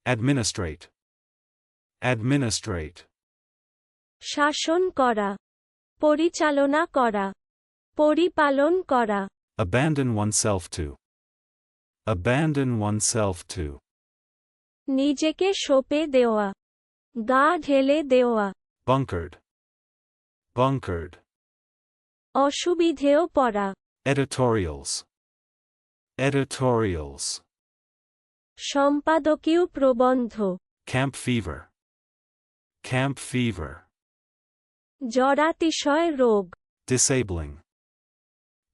Administrate. Administrate. শাসন করা, পরিচালনা করা, পরিপালন করা। Abandon oneself to. Abandon oneself to. নিজেকে সঁপে দেওয়া, গা ঢেলে দেওয়া। Bunkered. Bunkered. অসুবিধেও পড়া। Editorials. Editorials. সম্পাদকীয় প্রবন্ধ। Camp fever. Camp fever. জরাতিশয় রোগ। Disabling.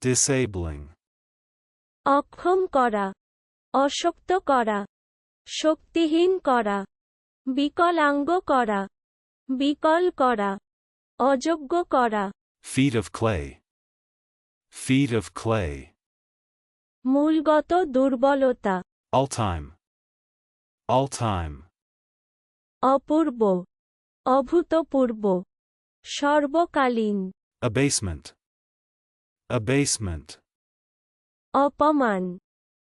Disabling. অক্ষম করা, অশক্ত করা, শক্তিহীন করা, বিকলাঙ্গ করা, বিকল করা, অযোগ্য করা। Feet of clay. Feet of clay. মূলগত দুর্বলতা। All time. All time. অপূর্ব, অভূতপূর্ব, সর্বকালীন। Abasement. Abasement. অপমান,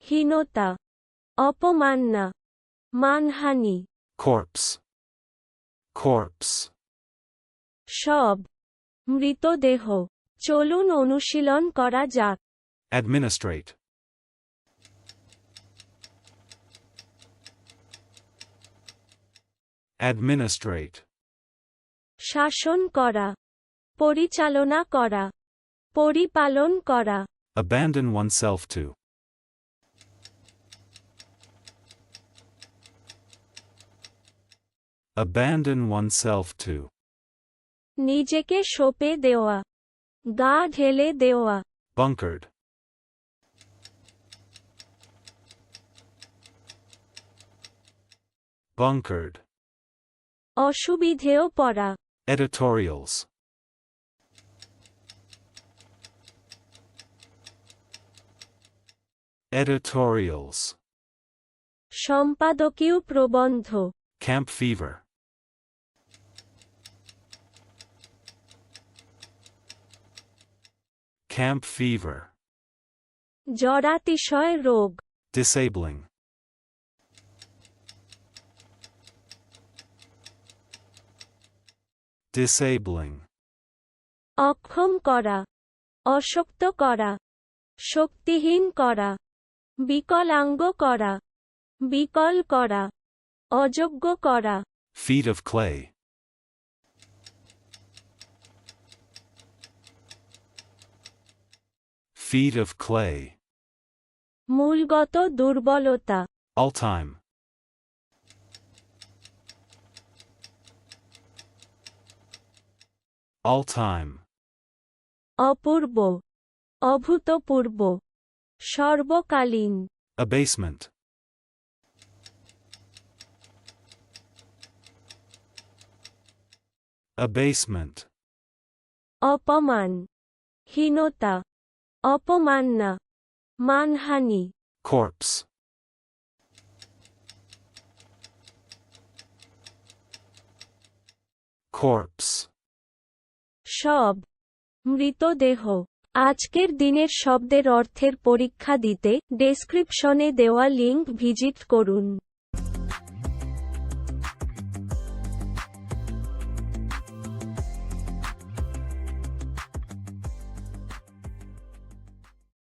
হীনতা, অপমাননা, মানহানি। Corpse. Corpse. সব, মৃতদেহ। চলুন অনুশীলন করা যাক। Administrate. Administrate. শাসন করা, পরিচালনা করা, পরিপালন করা। Abandon oneself to. Abandon oneself to. নিজেকে সঁপে দেওয়া, গা ঢেলে দেওয়া। Bunkered. Bunkered. অসুবিধেও পড়া। Editorials. Editorials. সম্পাদকীয় প্রবন্ধ। Camp fever. Camp fever. জরাতিশয় রোগ। Disabling. Disabling. অক্ষম করা, অশক্ত করা, শক্তিহীন করা, বিকলাঙ্গ করা, বিকল করা, অযোগ্য করা। Feet of clay. Feet of clay. মূলগত দুর্বলতা। All time. All time. অপূর্ব, অভূতপূর্ব, সর্বকালীন। Abasement. Abasement. অপমান, হীনতা, অপমাননা, মানহানি। Corpse. Corpse. সব, মৃতদেহ। আজকের দিনের শব্দের অর্থের পরীক্ষা দিতে ডেসক্রিপশনে দেওয়া লিংক ভিজিট করুন।